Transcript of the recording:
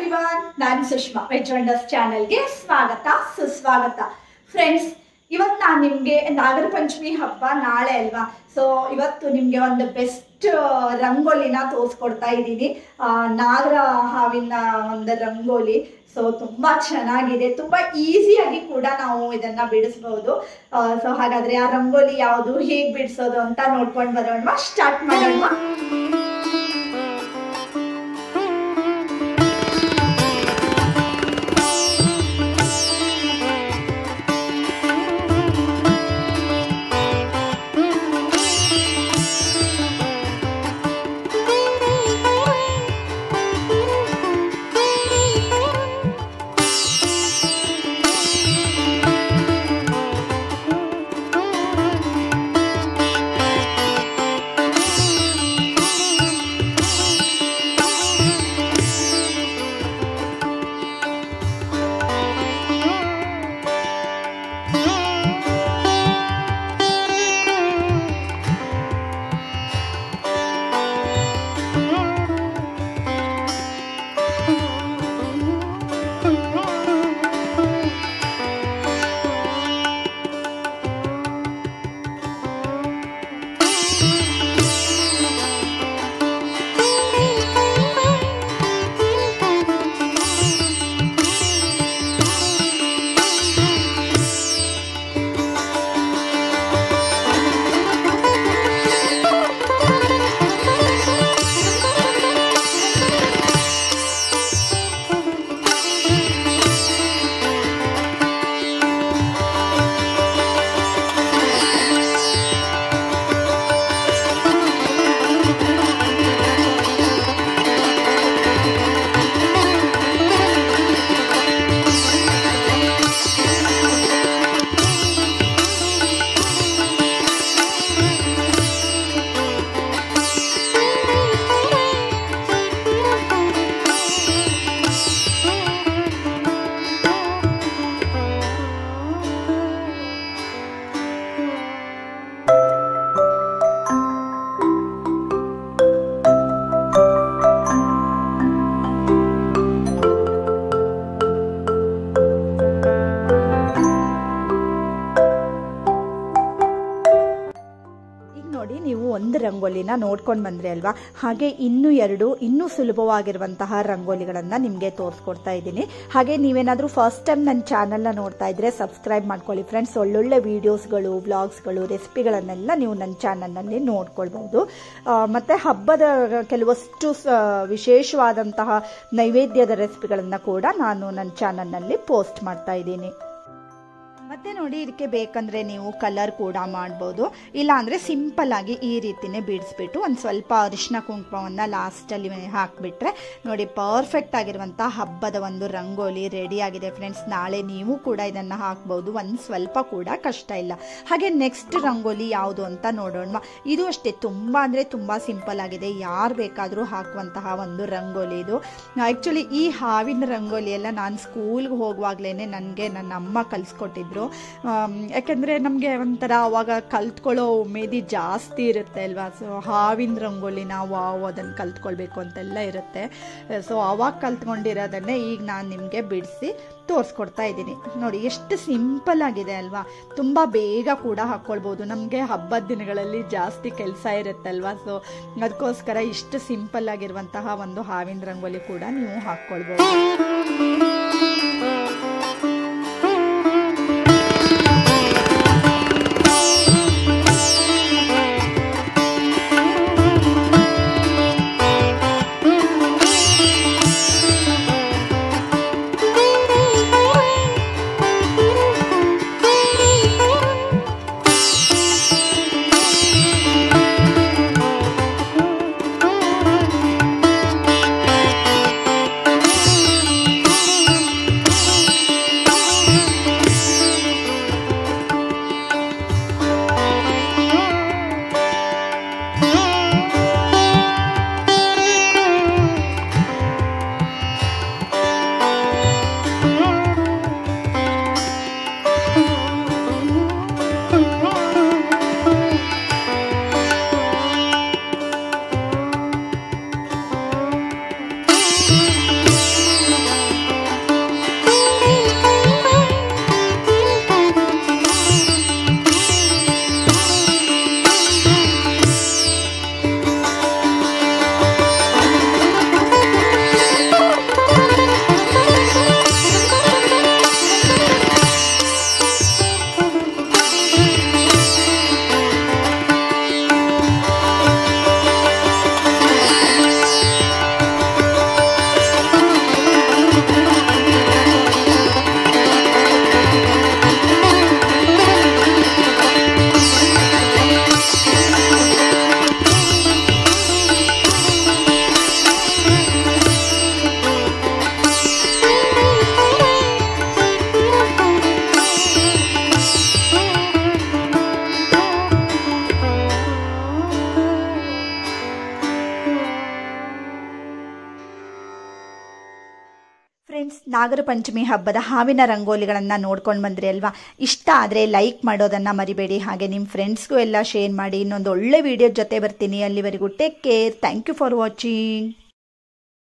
Everyone, ನಾನು Sushma. Veg wonders ಚಾನೆಲ್ಗೆ ಸ್ವಾಗತ ಸುಸ್ವಾಗತ. ಫ್ರೆಂಡ್ಸ್, ಇವತ್ತು ನಾನು ನಿಮಗೆ ನಾಗರ ಪಂಚಮಿ ಹಬ್ಬ ನಾಳೆ ಅಲ್ವಾ, ಸೊ ಇವತ್ತು ನಿಮಗೆ ಒಂದು ಬೆಸ್ಟ್ ರಂಗೋಲಿನ ತೋರಿಸ್ಕೊಡ್ತಾ ಇದ್ದೀನಿ. ನಾಗರ ಹಾವಿನ ಒಂದು ರಂಗೋಲಿ. ಸೊ ತುಂಬ ಚೆನ್ನಾಗಿದೆ, ತುಂಬ ಈಸಿಯಾಗಿ ಕೂಡ ನಾವು ಇದನ್ನು ಬಿಡಿಸ್ಬೋದು. ಸೊ ಹಾಗಾದರೆ ಆ ರಂಗೋಲಿ ಯಾವುದು, ಹೇಗೆ ಬಿಡಿಸೋದು ಅಂತ ನೋಡ್ಕೊಂಡು ಬರೋಣ. ಸ್ಟಾರ್ಟ್ ಮಾಡೋಣ. ನೀವು ಒಂದು ರಂಗೋಲಿನ ನೋಡ್ಕೊಂಡು ಬಂದ್ರಿ ಅಲ್ವಾ, ಹಾಗೆ ಇನ್ನೂ ಸುಲಭವಾಗಿರುವಂತಹ ರಂಗೋಲಿಗಳನ್ನು ನಿಮಗೆ ತೋರಿಸ್ಕೊಡ್ತಾ ಇದ್ದೀನಿ. ಹಾಗೆ ನೀವೇನಾದರೂ ಫಸ್ಟ್ ಟೈಮ್ ನನ್ನ ಚಾನಲ್ನ ನೋಡ್ತಾ ಇದ್ರೆ ಸಬ್ಸ್ಕ್ರೈಬ್ ಮಾಡ್ಕೊಳ್ಳಿ ಫ್ರೆಂಡ್ಸ್. ಒಳ್ಳೊಳ್ಳೆ ವಿಡಿಯೋಸ್ಗಳು, ವ್ಲಾಗ್ಸ್ಗಳು, ರೆಸಿಪಿಗಳನ್ನೆಲ್ಲ ನೀವು ನನ್ನ ಚಾನಲ್ನಲ್ಲಿ ನೋಡ್ಕೊಳ್ಬಹುದು. ಮತ್ತು ಹಬ್ಬದ ಕೆಲವಷ್ಟು ವಿಶೇಷವಾದಂತಹ ನೈವೇದ್ಯದ ರೆಸಿಪಿಗಳನ್ನು ಕೂಡ ನಾನು ನನ್ನ ಚಾನಲ್ನಲ್ಲಿ ಪೋಸ್ಟ್ ಮಾಡ್ತಾ ಇದ್ದೀನಿ. ಮತ್ತೆ ನೋಡಿ, ಇದಕ್ಕೆ ಬೇಕಂದ್ರೆ ನೀವು ಕಲರ್ ಕೂಡ ಮಾಡ್ಬೋದು, ಇಲ್ಲ ಅಂದರೆ ಸಿಂಪಲ್ ಆಗಿ ಈ ರೀತಿನೇ ಬಿಡಿಸ್ಬಿಟ್ಟು ಒಂದು ಸ್ವಲ್ಪ ಅರಿಶಿನ ಕುಂಕುಮವನ್ನು ಲಾಸ್ಟಲ್ಲಿ ಹಾಕಿಬಿಟ್ರೆ ನೋಡಿ ಪರ್ಫೆಕ್ಟ್ ಆಗಿರುವಂಥ ಹಬ್ಬದ ಒಂದು ರಂಗೋಲಿ ರೆಡಿ ಆಗಿದೆ ಫ್ರೆಂಡ್ಸ್. ನಾಳೆ ನೀವು ಕೂಡ ಇದನ್ನು ಹಾಕ್ಬೋದು, ಒಂದು ಸ್ವಲ್ಪ ಕೂಡ ಕಷ್ಟ ಇಲ್ಲ. ಹಾಗೆ ನೆಕ್ಸ್ಟ್ ರಂಗೋಲಿ ಯಾವುದು ಅಂತ ನೋಡೋಣ. ಇದು ಅಷ್ಟೇ, ತುಂಬ ಅಂದರೆ ತುಂಬ ಸಿಂಪಲ್ ಆಗಿದೆ, ಯಾರು ಬೇಕಾದರೂ ಹಾಕುವಂತಹ ಒಂದು ರಂಗೋಲಿ ಇದು. ಆ್ಯಕ್ಚುಲಿ ಈ ಹಾವಿನ ರಂಗೋಲಿ ಎಲ್ಲ ನಾನು ಸ್ಕೂಲ್ಗೆ ಹೋಗುವಾಗಲೇ ನನಗೆ ನನ್ನ ಅಮ್ಮ ಕಲಿಸ್ಕೊಟ್ಟಿದ್ರು. ಯಾಕೆಂದರೆ ನಮಗೆ ಒಂಥರ ಅವಾಗ ಕಲ್ತ್ಕೊಳ್ಳೋ ಉಮೇದಿ ಜಾಸ್ತಿ ಇರುತ್ತೆ ಅಲ್ವಾ. ಸೊ ಹಾವಿನ ರಂಗೋಲಿ ನಾವು ಅದನ್ನು ಕಲ್ತ್ಕೊಳ್ಬೇಕು ಅಂತೆಲ್ಲ ಇರುತ್ತೆ. ಸೊ ಅವಾಗ ಕಲ್ತ್ಕೊಂಡಿರೋದನ್ನೇ ಈಗ ನಾನು ನಿಮಗೆ ಬಿಡಿಸಿ ತೋರಿಸ್ಕೊಡ್ತಾ ಇದ್ದೀನಿ. ನೋಡಿ ಎಷ್ಟು ಸಿಂಪಲ್ ಆಗಿದೆ ಅಲ್ವಾ, ತುಂಬ ಬೇಗ ಕೂಡ ಹಾಕ್ಕೊಳ್ಬೋದು. ನಮಗೆ ಹಬ್ಬದ ದಿನಗಳಲ್ಲಿ ಜಾಸ್ತಿ ಕೆಲಸ ಇರುತ್ತಲ್ವಾ, ಸೊ ಅದಕ್ಕೋಸ್ಕರ ಇಷ್ಟು ಸಿಂಪಲ್ ಆಗಿರುವಂತಹ ಒಂದು ಹಾವಿನ ರಂಗೋಲಿ ಕೂಡ ನೀವು ಹಾಕ್ಕೊಳ್ಬೋದು. ಫ್ರೆಂಡ್ಸ್, ನಾಗರ ಪಂಚಮಿ ಹಬ್ಬದ ಹಾವಿನ ರಂಗೋಲಿಗಳನ್ನು ನೋಡ್ಕೊಂಡು ಬಂದ್ರಿ ಅಲ್ವಾ? ಇಷ್ಟ ಆದರೆ ಲೈಕ್ ಮಾಡೋದನ್ನು ಮರಿಬೇಡಿ. ಹಾಗೆ ನಿಮ್ಮ ಫ್ರೆಂಡ್ಸ್ಗೂ ಎಲ್ಲ ಶೇರ್ ಮಾಡಿ. ಇನ್ನೊಂದು ಒಳ್ಳೆ ವಿಡಿಯೋ ಜೊತೆ ಬರ್ತೀನಿ. ಅಲ್ಲಿವರೆಗೂ take care. Thank you for watching.